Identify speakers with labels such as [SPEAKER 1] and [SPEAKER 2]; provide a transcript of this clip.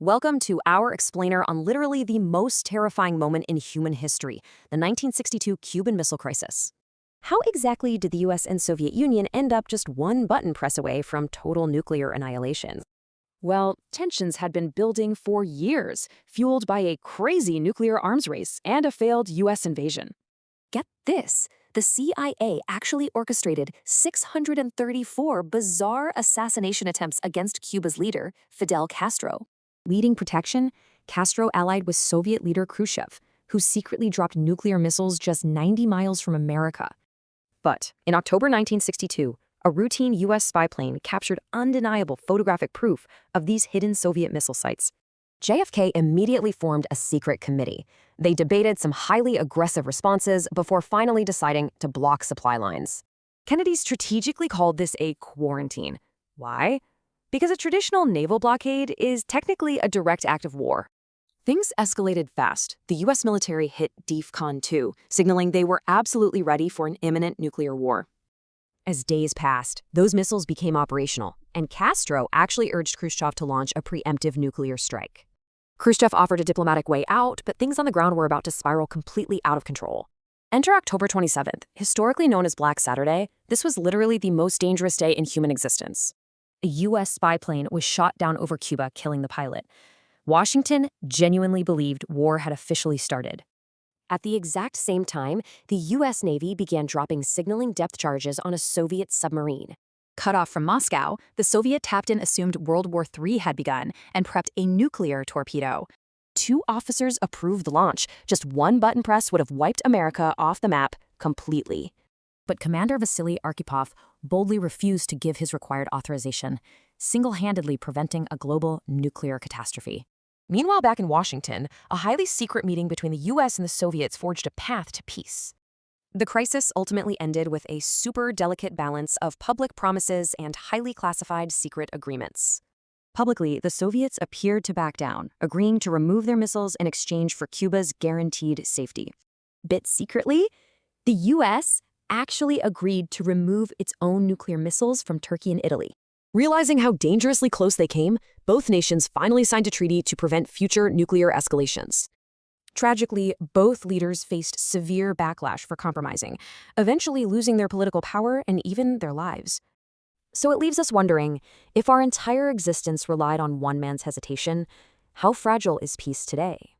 [SPEAKER 1] Welcome to our explainer on literally the most terrifying moment in human history, the 1962 Cuban Missile Crisis. How exactly did the US and Soviet Union end up just one button press away from total nuclear annihilation? Well, tensions had been building for years, fueled by a crazy nuclear arms race and a failed US invasion. Get this, the CIA actually orchestrated 634 bizarre assassination attempts against Cuba's leader, Fidel Castro. Leading protection, Castro allied with Soviet leader Khrushchev, who secretly dropped nuclear missiles just 90 miles from America. But in October 1962, a routine U.S. spy plane captured undeniable photographic proof of these hidden Soviet missile sites. JFK immediately formed a secret committee. They debated some highly aggressive responses before finally deciding to block supply lines. Kennedy strategically called this a quarantine. Why? Because a traditional naval blockade is technically a direct act of war. Things escalated fast. The U.S. military hit DEFCON 2, signaling they were absolutely ready for an imminent nuclear war. As days passed, those missiles became operational, and Castro actually urged Khrushchev to launch a preemptive nuclear strike. Khrushchev offered a diplomatic way out, but things on the ground were about to spiral completely out of control. Enter October 27th, historically known as Black Saturday. This was literally the most dangerous day in human existence. A U.S. spy plane was shot down over Cuba, killing the pilot. Washington genuinely believed war had officially started. At the exact same time, the U.S. Navy began dropping signaling depth charges on a Soviet submarine. Cut off from Moscow, the Soviet captain assumed World War III had begun and prepped a nuclear torpedo. 2 officers approved the launch. Just one button press would have wiped America off the map completely. But Commander Vasily Arkhipov boldly refused to give his required authorization, single-handedly preventing a global nuclear catastrophe. Meanwhile, back in Washington, a highly secret meeting between the U.S. and the Soviets forged a path to peace. The crisis ultimately ended with a super delicate balance of public promises and highly classified secret agreements. Publicly, the Soviets appeared to back down, agreeing to remove their missiles in exchange for Cuba's guaranteed safety. But secretly, the U.S. actually agreed to remove its own nuclear missiles from Turkey and Italy. Realizing how dangerously close they came, both nations finally signed a treaty to prevent future nuclear escalations. Tragically, both leaders faced severe backlash for compromising, eventually losing their political power and even their lives. So it leaves us wondering, if our entire existence relied on one man's hesitation, how fragile is peace today?